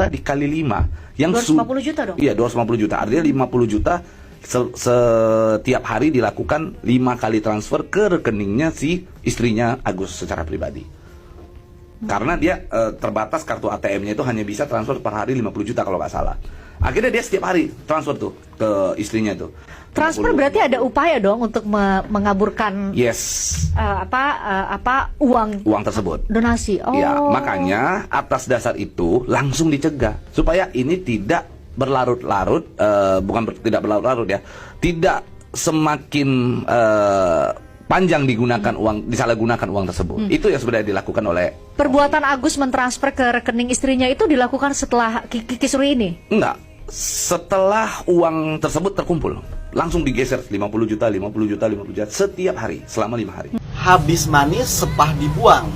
juta dikali 5 yang 250 juta dong? Iya, 250 juta. Artinya 50 juta setiap hari dilakukan 5 kali transfer ke rekeningnya si istrinya Agus secara pribadi. Karena dia terbatas kartu ATM-nya itu hanya bisa transfer per hari 50 juta kalau nggak salah. Akhirnya dia setiap hari transfer tuh ke istrinya tuh. Transfer 50. berarti ada upaya dong untuk mengaburkan uang tersebut. donasi. Oh. Ya, makanya atas dasar itu langsung dicegah supaya ini tidak berlarut-larut, tidak berlarut-larut ya, tidak semakin panjang disalahgunakan uang tersebut. Itu yang sebenarnya dilakukan oleh perbuatan Agus mentransfer ke rekening istrinya itu dilakukan setelah Kisru ini? Enggak, setelah uang tersebut terkumpul langsung digeser 50 juta setiap hari selama 5 hari. Habis manis sepah dibuang.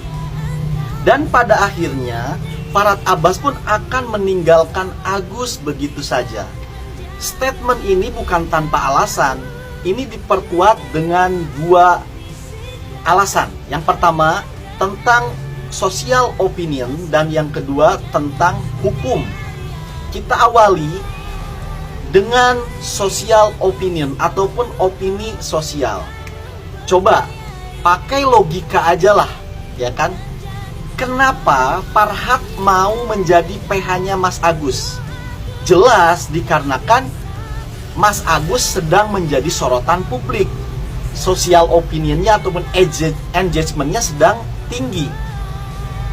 Dan pada akhirnya Farhad Abbas pun akan meninggalkan Agus begitu saja. Statement ini bukan tanpa alasan. Ini diperkuat dengan 2 alasan. Yang pertama tentang social opinion dan yang kedua tentang hukum. Kita awali dengan social opinion ataupun opini sosial. Coba pakai logika aja lah, ya kan? Kenapa Farhad mau menjadi PH-nya Mas Agus? Jelas dikarenakan Mas Agus sedang menjadi sorotan publik. Social opinionnya ataupun engagement-nya sedang tinggi.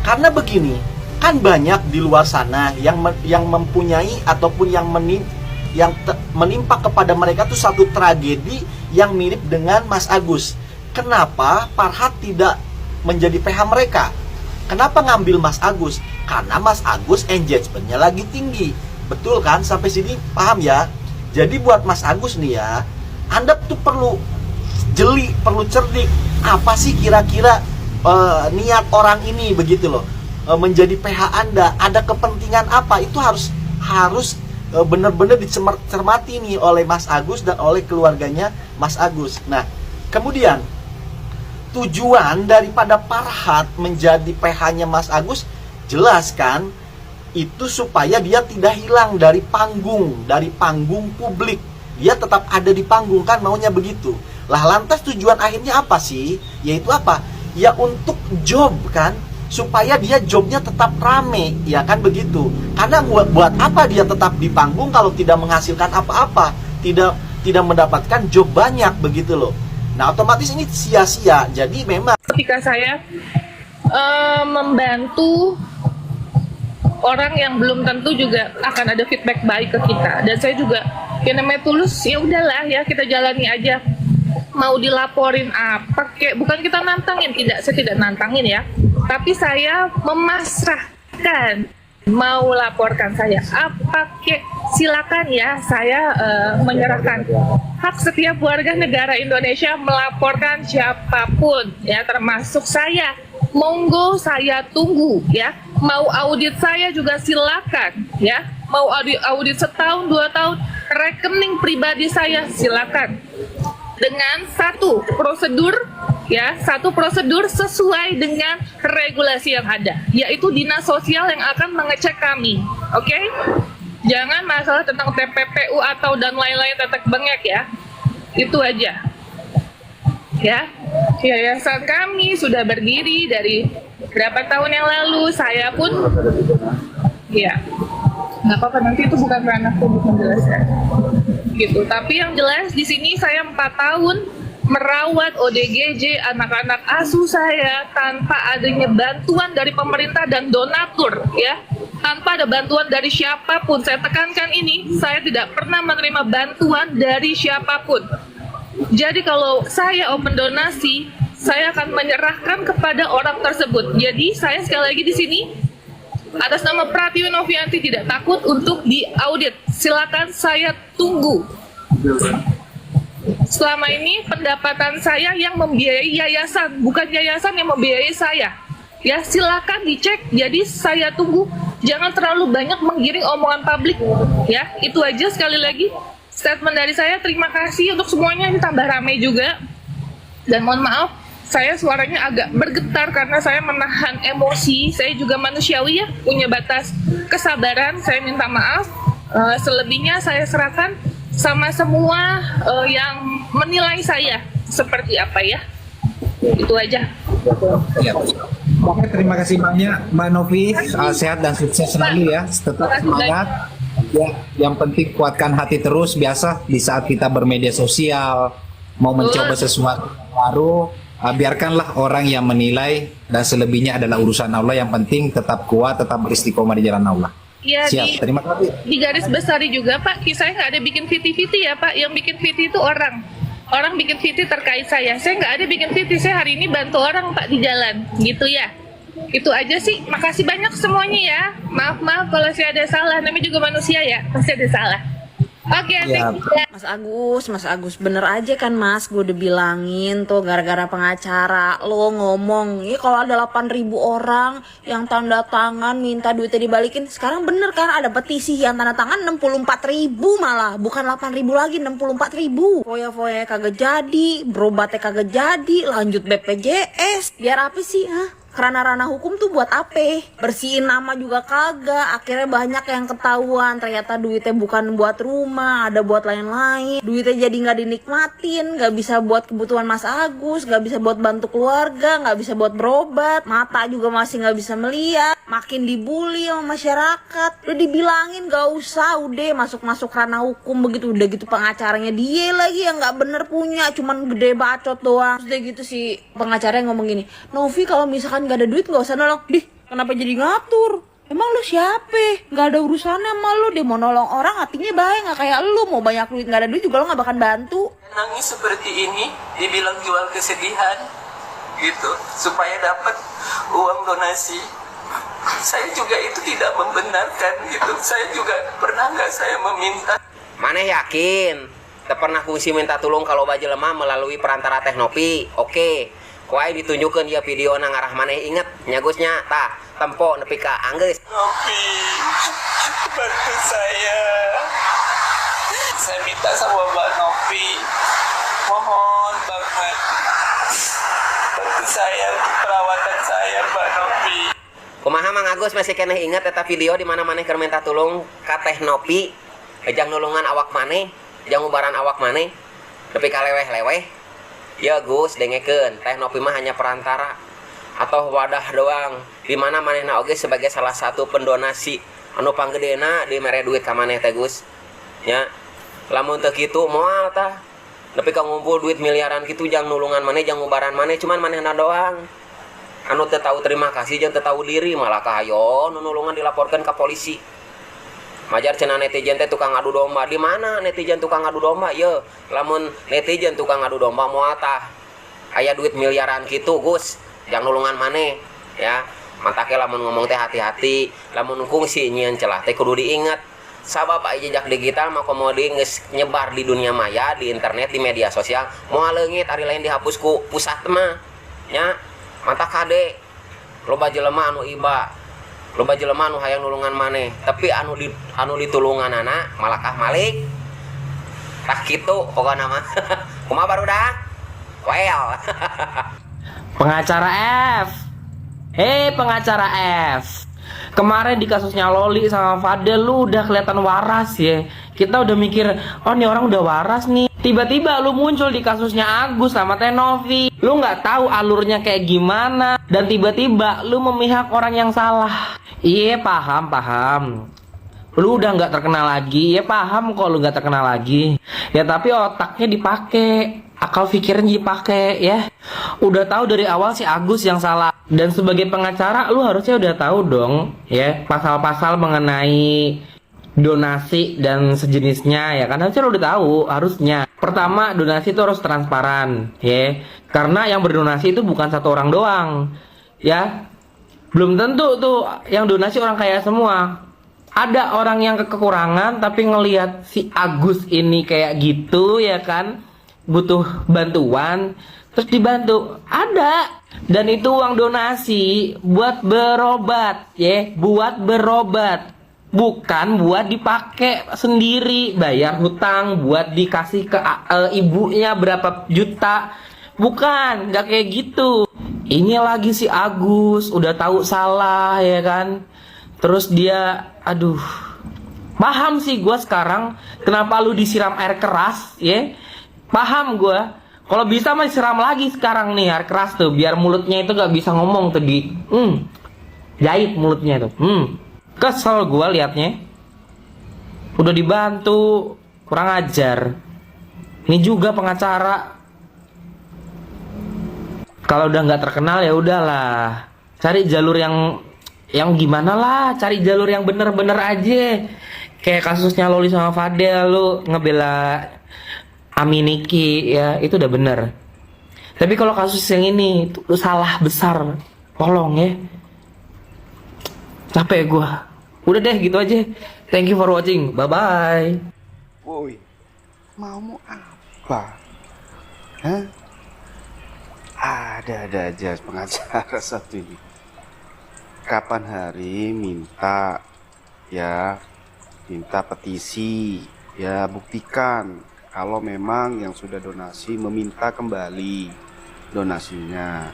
Karena begini, kan banyak di luar sana yang mempunyai ataupun yang menimpa kepada mereka tuh satu tragedi yang mirip dengan Mas Agus. Kenapa Farhad tidak menjadi PH mereka? Kenapa ngambil Mas Agus? Karena Mas Agus engagement-nya lagi tinggi. Betul kan? Sampai sini paham ya? Jadi buat Mas Agus nih ya, Anda tuh perlu jeli, perlu cerdik. Apa sih kira-kira niat orang ini begitu loh, menjadi PH Anda? Ada kepentingan apa? Itu harus benar-benar dicermati nih oleh Mas Agus dan oleh keluarganya Mas Agus. Nah, kemudian tujuan daripada Farhad menjadi PH-nya Mas Agus jelas kan? Itu supaya dia tidak hilang dari panggung publik. Dia tetap ada di panggung, kan maunya begitu. Lah lantas tujuan akhirnya apa sih? Yaitu apa? Ya untuk job kan, supaya dia jobnya tetap rame, ya kan begitu. Karena buat apa dia tetap di panggung kalau tidak menghasilkan apa-apa, tidak mendapatkan job banyak begitu loh. Nah otomatis ini sia-sia. Jadi memang ketika saya membantu orang yang belum tentu juga akan ada feedback baik ke kita, dan saya juga yang namanya tulus, ya udahlah ya kita jalani aja. Mau dilaporin apa kek, bukan kita nantangin, saya tidak nantangin ya, tapi saya memasrahkan. Mau laporkan saya apa kek, silakan ya, saya menyerahkan hak setiap warga negara Indonesia melaporkan siapapun ya, termasuk saya. Monggo, saya tunggu ya. Mau audit saya juga silakan ya. Mau audit setahun 2 tahun rekening pribadi saya silakan. Dengan satu prosedur sesuai dengan regulasi yang ada, yaitu Dinas Sosial yang akan mengecek kami. Oke? Jangan masalah tentang TPPU atau dan lain-lain tetek bengek ya. Itu aja. Ya, yayasan kami sudah berdiri dari berapa tahun yang lalu. Saya pun, ya, nggak apa-apa, nanti itu bukan ranahku untuk menjelaskan. Gitu. Tapi yang jelas di sini saya 4 tahun merawat ODGJ anak-anak asuh saya tanpa adanya bantuan dari pemerintah dan donatur, ya. Tanpa ada bantuan dari siapapun. Saya tekankan ini, saya tidak pernah menerima bantuan dari siapapun. Jadi kalau saya open donasi, saya akan menyerahkan kepada orang tersebut. Jadi saya sekali lagi di sini atas nama Pratiwi Novianti tidak takut untuk diaudit. Silakan saya tunggu. Selama ini pendapatan saya yang membiayai yayasan, bukan yayasan yang membiayai saya. Ya silakan dicek. Jadi saya tunggu. Jangan terlalu banyak menggiring omongan publik. Ya itu aja sekali lagi. Statement dari saya, terima kasih untuk semuanya, ini tambah ramai juga. Dan mohon maaf, saya suaranya agak bergetar karena saya menahan emosi. Saya juga manusiawi ya, punya batas kesabaran. Saya minta maaf. Selebihnya saya serahkan sama semua yang menilai saya seperti apa ya. Itu aja. Ya. Oke, terima kasih banyak Mbak Novi. Sehat dan sukses selalu ya. Tetap semangat. Ya, yang penting kuatkan hati terus. Biasa di saat kita bermedia sosial mau mencoba sesuatu yang baru, biarkanlah orang yang menilai, dan selebihnya adalah urusan Allah. Yang penting tetap kuat, tetap beristiqomah di jalan Allah. Ya, Siap, terima kasih. Di garis besar juga Pak, saya nggak ada bikin VT ya Pak. Yang bikin VT itu orang bikin VT terkait saya nggak ada bikin VT. Saya hari ini bantu orang Pak di jalan, gitu ya. Itu aja sih, makasih banyak semuanya ya. Maaf kalau saya ada salah, namanya juga manusia ya, pasti ada salah. Oke, Ya. Mas Agus, bener aja kan Mas, gue udah bilangin tuh gara-gara pengacara lo ngomong, ya kalau ada 8.000 orang yang tanda tangan minta duitnya dibalikin, sekarang bener kan ada petisi yang tanda tangan 64.000 malah, bukan 8.000 lagi, 64.000. Foya-foya kagak jadi, berobatnya kagak jadi, lanjut BPJS, biar apa sih, Karena ranah hukum tuh buat apa? Bersihin nama juga kagak. Akhirnya banyak yang ketahuan. Ternyata duitnya bukan buat rumah, ada buat lain-lain. Duitnya jadi nggak dinikmatin, nggak bisa buat kebutuhan Mas Agus, nggak bisa buat bantu keluarga, nggak bisa buat berobat. Mata juga masih nggak bisa melihat. Makin dibully sama masyarakat. Udah dibilangin gak usah, udah masuk ranah hukum begitu. Udah gitu pengacaranya dia lagi yang nggak bener punya, cuman gede bacot doang. Terus udah gitu si pengacaranya ngomong gini, Novi kalau misalkan gak ada duit gak usah nolong. Dih, kenapa jadi ngatur? Emang lu siapa? Gak ada urusannya sama lu. Dia mau nolong orang hatinya baik, gak kayak lu. Mau banyak duit gak ada duit juga lu gak bakal bantu. Nangis seperti ini dibilang jual kesedihan gitu supaya dapat uang donasi. Saya juga itu tidak membenarkan gitu. Saya juga pernah nggak saya meminta. Maneh yakin tak pernah kungsi minta tolong kalau baju lemah melalui perantara Teknopi? Oke. Kuai ditunjukkan ya video nang arah maneh inget nyagusnya tah tempo nepi ka anggeus. Novi, bantu saya. Saya minta sama Mbak Novi, mohon banget bantu saya untuk perawatan saya Mbak Novi. Kumaha Mang Agus masih keneh inget eta video di mana maneh keur minta tolong ka Teknopi, ejang nulungan awak maneh, ejang ubaran awak maneh nepi ka leweh-leweh. Ya Gus, dengekeun, Teknopi mah hanya perantara atau wadah doang, di mana manehna oge sebagai salah satu pendonasi anu panggedena di mere duit ka maneh teh Gus. Ya. Lamun teu kitu moal tah. Nepi ka ngumpul duit miliaran kitu jang nulungan maneh, jang ngubaran maneh, cuman manehna doang. Anu teu tahu terima kasih jeung teu tahu diri, malah kahayo nu nulungan dilaporkeun ka polisi. Majar cenah netizen teh tukang adu domba. Di mana netizen tukang adu domba? Ye, lamun netizen tukang adu domba moal tah aya duit miliaran kitu Gus, jang nulungan maneh ya. Mantake lamun ngomong teh hati-hati, lamun kungsi nyieun celah teh kudu diingat. Sabab aya jejak digital mah komodi geus nyebar di dunia maya, di internet, di media sosial. Moal leungit ari lain dihapus ku pusat mah. Nya, mata kade loba jelema anu iba. Loba jelema anu hayang nulungan maneh, tapi anu ditulunganana malah kah malik. Tah kitu pokona mah. Kumaha barudak? Well. Pengacara F. Hei pengacara F. Kemarin di kasusnya Loli sama Fadel lu udah kelihatan waras ya. Kita udah mikir, oh nih orang udah waras nih. Tiba-tiba lu muncul di kasusnya Agus sama Novi. Lu nggak tahu alurnya kayak gimana, dan tiba-tiba lu memihak orang yang salah. Iya paham. Lu udah nggak terkenal lagi, ya paham kok lu nggak terkenal lagi. Ya tapi otaknya dipakai, akal pikirnya dipakai ya. Udah tahu dari awal si Agus yang salah. Dan sebagai pengacara lu harusnya udah tahu dong ya pasal-pasal mengenai donasi dan sejenisnya ya kan, harusnya lu udah tahu harusnya. Pertama, donasi itu harus transparan ya. Karena yang berdonasi itu bukan satu orang doang ya. Belum tentu tuh yang donasi orang kaya semua. Ada orang yang kekurangan tapi ngelihat si Agus ini kayak gitu ya kan, butuh bantuan terus dibantu. Ada. Dan itu uang donasi buat berobat ya, buat berobat. Bukan buat dipakai sendiri, bayar hutang buat dikasih ke ibunya berapa juta, Bukan, nggak kayak gitu. Ini lagi si Agus udah tahu salah ya kan. Terus dia, aduh, paham sih gue sekarang kenapa lu disiram air keras ya. Paham gue. Kalau bisa mah disiram lagi sekarang nih air keras tuh, biar mulutnya itu gak bisa ngomong tuh jahit mulutnya tuh. Kesel gue liatnya. Udah dibantu, kurang ajar. Ini juga pengacara. Kalau udah nggak terkenal ya udahlah, cari jalur yang gimana lah, cari jalur yang bener-bener aja. Kayak kasusnya Loli sama Fadel, lu ngebela Aminiki ya itu udah bener. Tapi kalau kasus yang ini itu salah besar, tolong ya. Capek gua. Udah deh gitu aja. Thank you for watching. Bye bye. Woi, mau apa? Hah? Ada aja pengacara satu ini. Kapan hari minta petisi, ya buktikan kalau memang yang sudah donasi meminta kembali donasinya.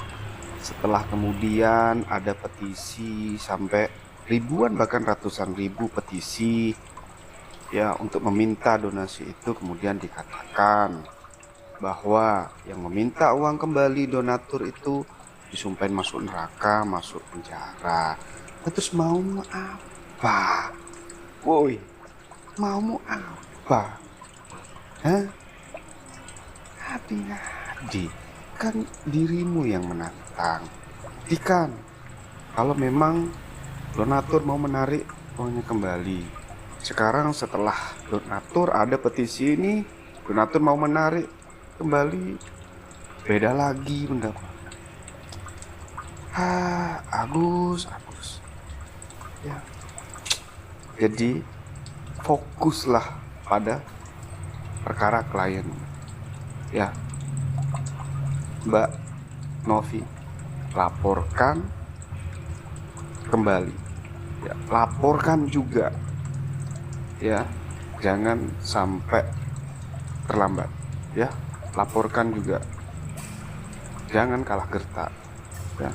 Setelah kemudian ada petisi sampai ribuan bahkan ratusan ribu petisi ya untuk meminta donasi itu, kemudian dikatakan bahwa yang meminta uang kembali donatur itu disumpahin masuk neraka, masuk penjara. Terus mau apa? Woi, mau apa? Hah? Hadi, kan dirimu yang menantang. Buktikan kalau memang donatur mau menarik uangnya kembali. Sekarang setelah donatur ada petisi ini, donatur mau menarik kembali, beda lagi pendapat. Agus ya. Jadi fokuslah pada perkara klien ya. Mbak Novi, laporkan kembali ya, laporkan juga ya, jangan sampai terlambat ya. Laporkan juga, jangan kalah gertak ya.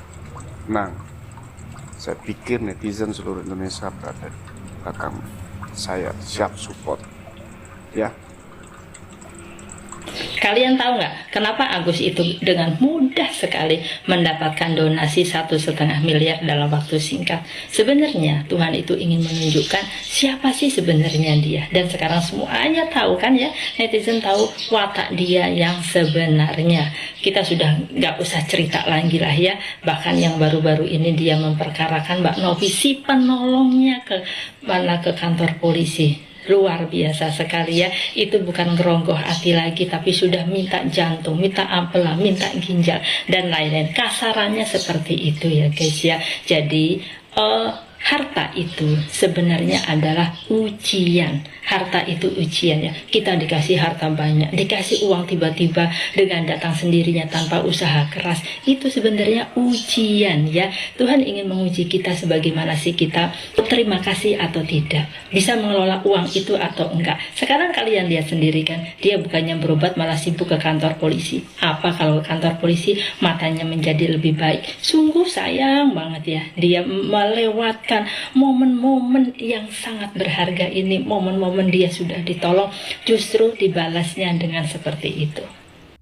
Saya pikir netizen seluruh Indonesia berada di belakang saya, siap support ya. Kalian tahu nggak kenapa Agus itu dengan mudah sekali mendapatkan donasi 1,5 miliar dalam waktu singkat? Sebenarnya Tuhan itu ingin menunjukkan siapa sih sebenarnya dia. Dan sekarang semuanya tahu kan ya, netizen tahu watak dia yang sebenarnya. Kita sudah nggak usah cerita lagi lah ya. Bahkan yang baru-baru ini dia memperkarakan Mbak Novi si penolongnya ke kantor polisi. Luar biasa sekali ya. Itu bukan geronggoh hati lagi, tapi sudah minta jantung, minta ampela, minta ginjal dan lain-lain. Kasarannya seperti itu ya guys ya. Jadi harta itu sebenarnya adalah ujian. Harta itu ujian ya. Kita dikasih harta banyak, dikasih uang tiba-tiba dengan datang sendirinya tanpa usaha keras. Itu sebenarnya ujian ya. Tuhan ingin menguji kita sebagaimana sih kita terima kasih atau tidak, bisa mengelola uang itu atau enggak. Sekarang kalian lihat sendiri kan, dia bukannya berobat malah sibuk ke kantor polisi. Apa kalau ke kantor polisi matanya menjadi lebih baik? Sungguh sayang banget ya, dia melewatkan momen-momen yang sangat berharga ini. Momen-momen dia sudah ditolong, justru dibalasnya dengan seperti itu.